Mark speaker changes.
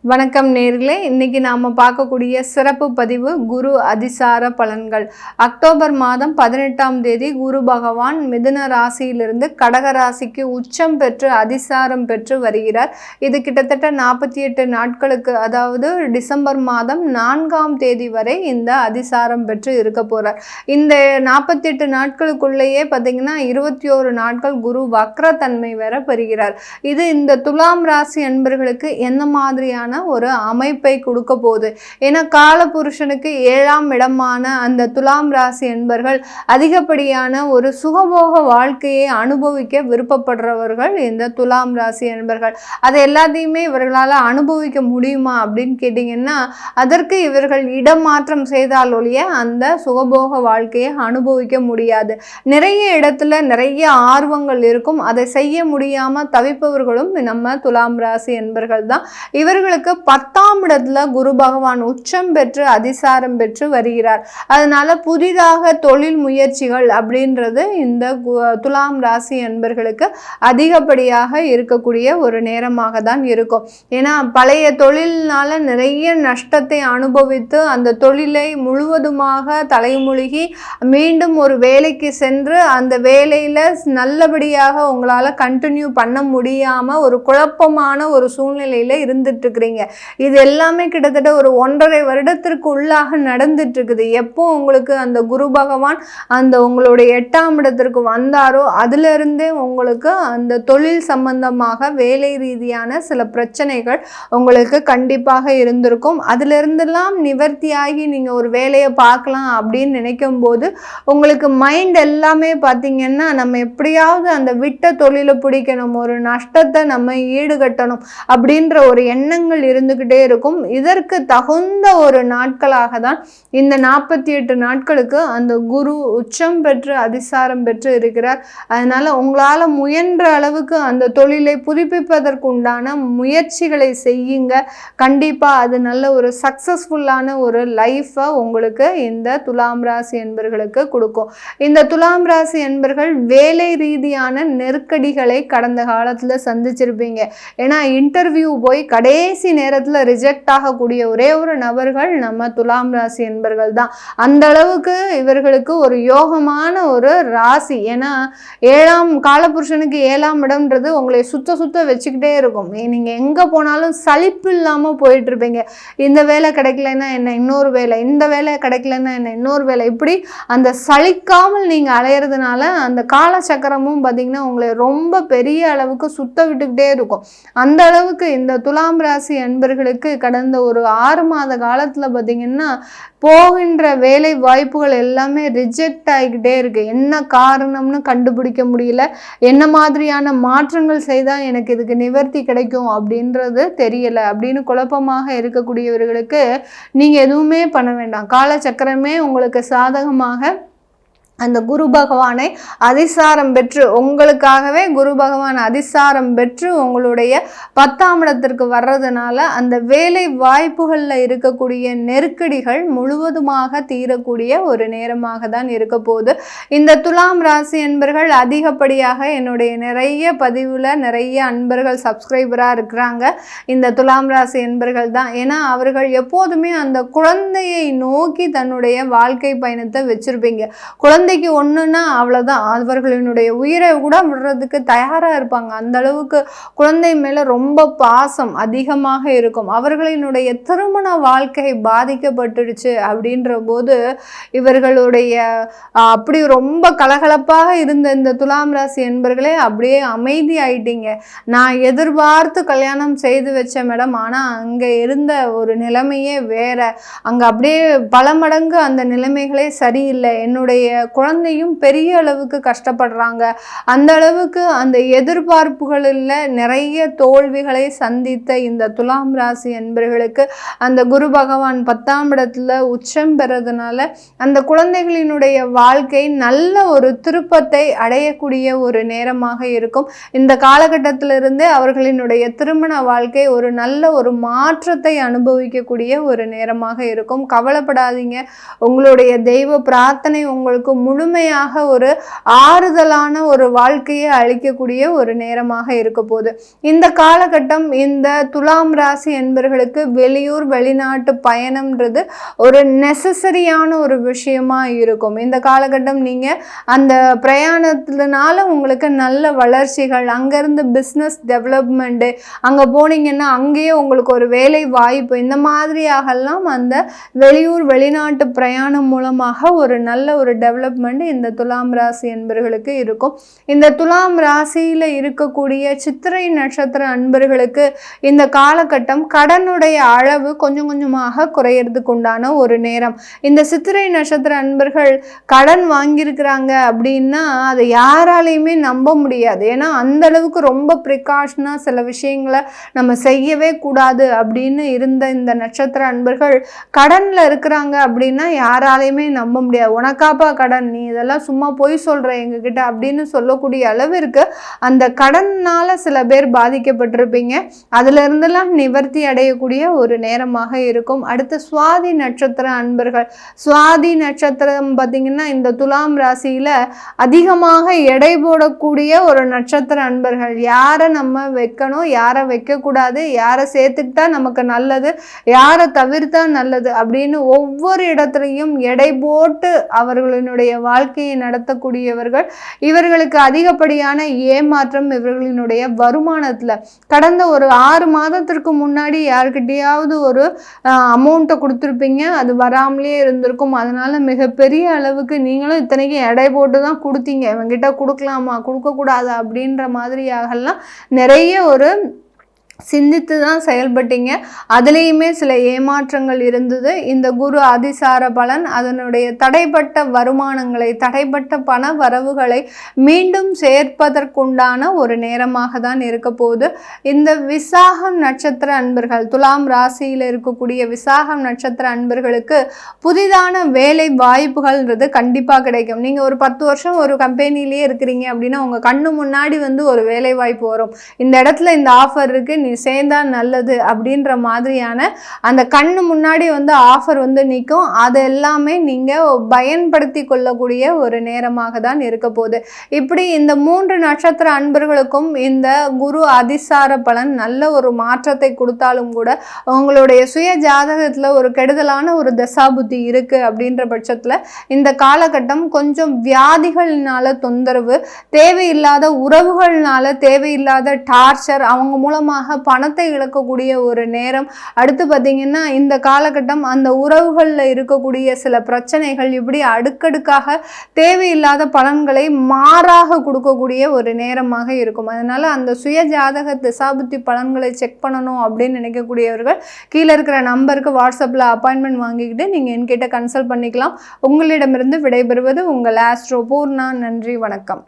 Speaker 1: வணக்கம் நேர்களே, இன்னைக்கு நாம பார்க்கக்கூடிய சிறப்பு பதிவு குரு அதிசார பலன்கள். அக்டோபர் மாதம் 18ஆம் தேதி குரு பகவான் மிதுன ராசியிலிருந்து கடக ராசிக்கு உச்சம் பெற்று அதிசாரம் பெற்று வருகிறார். இது கிட்டத்தட்ட 48 நாட்களுக்கு, அதாவது டிசம்பர் மாதம் 4ஆம் தேதி வரை இந்த அதிசாரம் பெற்று இருக்க போறார். இந்த 48 நாட்களுக்குள்ளேயே பார்த்தீங்கன்னா 21 நாட்கள் குரு வக்ரத்தன்மை வேற பெறுகிறார். இது இந்த துலாம் ராசி அன்பர்களுக்கு எந்த மாதிரியான ஒரு அமைப்பை கொடுக்க போகுது? ஏன்னா காலபுருஷனுக்கு 7ஆம் இடமான அந்த துலாம் ராசி என்பர்கள் அதிகப்படியான ஒரு சுகபோக வாழ்க்கையை அனுபவிக்க விருப்பப்படுறவர்கள் இந்த துலாம் ராசி என்பர்கள். அதை எல்லாத்தையுமே இவர்களால் அனுபவிக்க முடியுமா அப்படின்னு கேட்டிங்கன்னா, அதற்கு இவர்கள் இடமாற்றம் செய்தால் ஒழிய அந்த சுகபோக வாழ்க்கையை அனுபவிக்க முடியாது. நிறைய இடத்துல நிறைய ஆர்வங்கள் இருக்கும், அதை செய்ய முடியாமல் தவிப்பவர்களும் நம்ம துலாம் ராசி என்பர்கள் தான். இவர்களுக்கு 10ஆம் இடத்துல குரு பகவான் உச்சம் பெற்று அதிசாரம் பெற்று வருகிறார். அதனால புதிதாக தொழில் முயற்சிகள் அப்படின்றது இந்த துலாம் ராசி என்பர்களுக்கு அதிகப்படியாக இருக்கக்கூடிய ஒரு நேரமாக தான் இருக்கும். ஏன்னா பழைய தொழில்னால நிறைய நஷ்டத்தை அனுபவித்து அந்த தொழிலை முழுவதுமாக தலைமுழுகி மீண்டும் ஒரு வேலைக்கு சென்று அந்த வேலையில் நல்லபடியாக உங்களால் கண்டினியூ பண்ண முடியாமல் ஒரு குழப்பமான ஒரு சூழ்நிலையில் இருந்துட்டு இருக்கிறீங்க. இது எல்லாமே கிட்டத்தட்ட ஒரு 1.5 வருடத்திற்கு உள்ளாக நடந்துட்டு இருக்குது. எப்போ உங்களுக்கு அந்த குரு பகவான் அந்த உங்களுடைய 8ஆம் இடத்திற்கு வந்தாரோ அதுல இருந்தே உங்களுக்கு அந்த தொழில் சம்பந்தமாக வேலை ரீதியான சில பிரச்சனைகள் உங்களுக்கு கண்டிப்பாக இருந்திருக்கும். அதுல இருந்தெல்லாம் நிவர்த்தியாகி நீங்க ஒரு வேலையை பார்க்கலாம் அப்படின்னு நினைக்கும் போது உங்களுக்கு மைண்ட் எல்லாமே பார்த்தீங்கன்னா, நம்ம எப்படியாவது அந்த விட்ட தொழிலை பிடிக்கணும், ஒரு நஷ்டத்தை நம்ம ஈடுகட்டணும் அப்படின்ற ஒரு எண்ணங்கள் இருந்துகிட்டே இருக்கும். இதற்கு தகுந்த ஒரு நாட்களாக தான் இந்த 48 நாட்களுக்கு அந்த குரு உச்சம் பெற்று அதிசாரம் பெற்று இருக்கிறார். அதனால உங்களால் முயன்ற அளவுக்கு அந்த தொழிலை புதுப்பிப்பதற்கு உண்டான முயற்சிகளை செய்யுங்க. கண்டிப்பா அது நல்ல ஒரு சக்சஸ்ஃபுல்லான ஒரு லைஃபை உங்களுக்கு இந்த துலாம் ராசி என்பர்களுக்கு கொடுக்கும். இந்த துலாம் ராசி என்பர்கள் வேலை ரீதியான நெருக்கடிகளை கடந்த காலத்துல சந்திச்சிருப்பீங்க. ஏன்னா இன்டர்வியூ போய் கடைசி நேரத்துல ரிஜெக்ட் ஆகக்கூடிய ஒரே ஒரு நபர்கள் நம்ம துலாம் ராசி என்பர்கள் தான். அந்த அளவுக்கு இவர்களுக்கு ஒரு யோகமான ஒரு ராசி. ஏன்னா காலபுருஷனுக்கு 7ஆம் இடம்ன்றது உங்களை சுத்த வச்சுக்கிட்டே இருக்கும். நீங்க எங்க போனாலும் சலிப்பு இல்லாம போயிட்டு இருப்பீங்க. இந்த வேலை கிடைக்கலன்னா என்ன இன்னொரு வேலை, இந்த வேலை கிடைக்கலன்னா என்ன இன்னொரு வேலை, இப்படி அந்த சலிக்காமல் நீங்க அலையிறதுனால அந்த காலச்சக்கரமும் பார்த்தீங்கன்னா உங்களை ரொம்ப பெரிய அளவுக்கு சுத்த விட்டுக்கிட்டே இருக்கும். அந்த அளவுக்கு இந்த துலாம் ராசி அன்பர்களுக்கு கடந்த ஒரு 6 மாத காலத்துல பார்த்தீங்கன்னா போகின்ற வேலை வாய்ப்புகள் எல்லாமே ரிஜெக்ட் ஆகிக்கிட்டே இருக்கு. என்ன காரணம்னு கண்டுபிடிக்க முடியல. என்ன மாதிரியான மாற்றங்கள் செய்தால் எனக்கு இதுக்கு நிவர்த்தி கிடைக்கும் அப்படின்றது தெரியல அப்படின்னு குழப்பமாக இருக்கக்கூடியவர்களுக்கு நீங்க எதுவுமே பண்ண வேண்டாம். காலச்சக்கரமே உங்களுக்கு சாதகமாக அந்த குரு பகவானை அதிசாரம் பெற்று உங்களுக்காகவே குரு பகவான் அதிசாரம் பெற்று உங்களுடைய 10ஆம் இடத்திற்கு வர்றதுனால அந்த வேலை வாய்ப்புகளில் இருக்கக்கூடிய நெருக்கடிகள் முழுவதுமாக தீரக்கூடிய ஒரு நேரமாக தான் இருக்க போகுது. இந்த துலாம் ராசி என்பர்கள் அதிகப்படியாக என்னுடைய நிறைய பதிவில் நிறைய அன்பர்கள் சப்ஸ்கிரைபராக இருக்கிறாங்க இந்த துலாம் ராசி என்பர்கள் தான். ஏன்னா அவர்கள் எப்போதுமே அந்த குழந்தையை நோக்கி தன்னுடைய வாழ்க்கை பயணத்தை வச்சிருப்பீங்க. குழந்தைக்கு ஒண்ணுன்னா அவ்வளவுதான், அவர்களினுடைய உயிரை கூட விடுறதுக்கு தயாரா இருப்பாங்க. அந்த அளவுக்கு குழந்தை மேல ரொம்ப பாசம் அதிகமாக இருக்கும். அவர்களினுடைய திருமண வாழ்க்கை பாதிக்கப்பட்டுடுச்சு அப்படின்ற போது இவர்களுடைய அப்படி ரொம்ப கலகலப்பாக இருந்த இந்த துலாம் ராசி என்பர்களே அப்படியே அமைதி ஆயிட்டீங்க. நான் எதிர்பார்த்து கல்யாணம் செய்து வச்ச மேடம், ஆனா அங்க இருந்த ஒரு நிலைமையே வேற, அங்க அப்படியே பல மடங்கு அந்த நிலைமைகளே சரியில்லை, என்னுடைய குழந்தையும் பெரிய அளவுக்கு கஷ்டப்படுறாங்க, அந்த அளவுக்கு அந்த எதிர்பார்ப்புகளில் நிறைய தோல்விகளை சந்தித்த இந்த துலாம் ராசி என்பர்களுக்கு அந்த குரு பகவான் 10ஆம் இடத்துல உச்சம் பெறதுனால அந்த குழந்தைகளினுடைய வாழ்க்கை நல்ல ஒரு திருப்பத்தை அடையக்கூடிய ஒரு நேரமாக இருக்கும். இந்த காலகட்டத்திலிருந்தே அவர்களினுடைய திருமண வாழ்க்கை ஒரு நல்ல ஒரு மாற்றத்தை அனுபவிக்கக்கூடிய ஒரு நேரமாக இருக்கும். கவலைப்படாதீங்க, உங்களுடைய தெய்வ பிரார்த்தனை உங்களுக்கு முழுமையாக ஒரு ஆறுதலான ஒரு வாழ்க்கையை அளிக்கக்கூடிய ஒரு நேரமாக இருக்க போகுது. இந்த காலகட்டம் இந்த துலாம் ராசி என்பவர்களுக்கு வெளியூர் வெளிநாட்டு பயணம்ன்றது ஒரு நெசசரியான ஒரு விஷயமா இருக்கும். இந்த காலகட்டம் நீங்க அந்த பிரயாணத்தினால உங்களுக்கு நல்ல வளர்ச்சிகள், அங்கிருந்து பிஸ்னஸ் டெவலப்மெண்ட்டு, அங்க போனீங்கன்னா அங்கேயே உங்களுக்கு ஒரு வேலை வாய்ப்பு, இந்த மாதிரியாகலாம் அந்த வெளியூர் வெளிநாட்டு பிரயாணம் மூலமாக ஒரு நல்ல ஒரு டெவலப்மெண்ட் இந்த துலாம் ராசி என்பவர்களுக்கு இருக்கும். இந்த துலாம் ராசியில இருக்கக்கூடிய சித்திரை நட்சத்திர அன்பர்களுக்கு இந்த காலகட்டம் கடனுடைய அளவு கொஞ்சம் கொஞ்சமாக குறையறதுக்கு உண்டான ஒரு நேரம். இந்த சித்திரை நட்சத்திர அன்பர்கள் கடன் வாங்கியிருக்கிறாங்க அப்படின்னா அதை யாராலையுமே நம்ப முடியாது. ஏன்னா அந்த அளவுக்கு ரொம்ப ப்ரிகாஷனா சில விஷயங்களை நம்ம செய்யவே கூடாது அப்படின்னு இருந்த இந்த நட்சத்திர அன்பர்கள் கடன்ல இருக்கிறாங்க அப்படின்னா யாராலையுமே நம்ப முடியாது. உனக்காப்பா கடன், நீ இதெல்லாம் சும்மா பொய் சொல்ற எங்ககிட்ட அப்படின்னு சொல்லக்கூடிய அளவிற்கு அந்த கடன்னால சில பேர் பாதிக்கப்பட்டிருப்பீங்க. அதுல இருந்தெல்லாம் நிவர்த்தி அடையக்கூடிய ஒரு நேரமாக இருக்கும். அடுத்து சுவாதி நட்சத்திர அன்பர்கள். சுவாதி நட்சத்திரம் பார்த்தீங்கன்னா இந்த துலாம் ராசியில அதிகமாக எடை போடக்கூடிய ஒரு நட்சத்திர அன்பர்கள். யாரை நம்ம வைக்கணும், யாரை வைக்கக்கூடாது, யாரை சேர்த்துக்கிட்டா நமக்கு நல்லது, யாரை தவிர்த்தா நல்லது அப்படின்னு ஒவ்வொரு இடத்துலையும் எடை போட்டு அவர்களினுடைய வாழ்க்கையை நடத்தக்கூடியவர்கள். இவர்களுக்கு அதிகப்படியான ஏமாற்றம் இவர்களினுடைய வருமானத்துல. கடந்த ஒரு 6 மாதத்திற்கு முன்னாடி யாருக்கிட்டையாவது ஒரு அமௌண்ட்டை கொடுத்துருப்பீங்க, அது வராமலே இருந்திருக்கும். அதனால மிகப்பெரிய அளவுக்கு நீங்களும் இத்தனைக்கும் எடை போட்டு தான் கொடுத்தீங்க, இவங்கிட்ட கொடுக்கலாமா கொடுக்கக்கூடாது அப்படின்ற மாதிரியாகலாம் நிறைய ஒரு சிந்தித்து தான் செயல்பட்டீங்க. அதுலேயுமே சில ஏமாற்றங்கள் இருந்தது. இந்த குரு அதிசார பலன் அதனுடைய தடைப்பட்ட வருமானங்களை, தடைப்பட்ட பண வரவுகளை மீண்டும் சேர்ப்பதற்குண்டான ஒரு நேரமாக தான் இருக்க போகுது. இந்த விசாகம் நட்சத்திர அன்பர்கள், துலாம் ராசியில் இருக்கக்கூடிய விசாகம் நட்சத்திர அன்பர்களுக்கு புதிதான வேலை வாய்ப்புகள்ன்றது கண்டிப்பாக கிடைக்கும். நீங்கள் ஒரு 10 வருஷம் ஒரு கம்பெனிலேயே இருக்கிறீங்க அப்படின்னா உங்கள் கண்ணு முன்னாடி ஒரு வேலை வாய்ப்பு வரும். இந்த இடத்துல இந்த ஆஃபர் இருக்குது, நீ சேர்ந்தா நல்லது அப்படின்ற மாதிரியான அந்த கண்ணு முன்னாடி ஆஃபர் நிற்கும். அது எல்லாமே நீங்கள் பயன்படுத்தி கொள்ளக்கூடிய ஒரு நேரமாக தான் இருக்க போகுது. இப்படி இந்த 3 நட்சத்திர அன்பர்களுக்கும் இந்த குரு அதிசார பலன் நல்ல ஒரு மாற்றத்தை கொடுத்தாலும் கூட உங்களுடைய சுய ஜாதகத்தில் ஒரு கெடுதலான ஒரு தசாபுத்தி இருக்குது அப்படின்ற பட்சத்தில் இந்த காலகட்டம் கொஞ்சம் வியாதிகள்னால தொந்தரவு, தேவையில்லாத உறவுகள்னால தேவையில்லாத டார்ச்சர், அவங்க மூலமாக பணத்தை இழக்கக்கூடிய ஒரு நேரம். அடுத்து பார்த்தீங்கன்னா இந்த காலகட்டம் அந்த உறவுகளில் இருக்கக்கூடிய சில பிரச்சனைகள் இப்படி அடுக்கடுக்காக தேவையில்லாத பலன்களை மாறாக கொடுக்கக்கூடிய ஒரு நேரமாக இருக்கும். அதனால அந்த சுய ஜாதக திசாபுத்தி பலன்களை செக் பண்ணணும் அப்படின்னு நினைக்கக்கூடியவர்கள் கீழே இருக்கிற நம்பருக்கு வாட்ஸ்அப்பில் அப்பாயின்மெண்ட் வாங்கிக்கிட்டு நீங்கள் என்கிட்ட கன்சல்ட் பண்ணிக்கலாம். உங்களிடமிருந்து விடைபெறுவது உங்கள் ஆஸ்ட்ரோ பூர்ணா. நன்றி, வணக்கம்.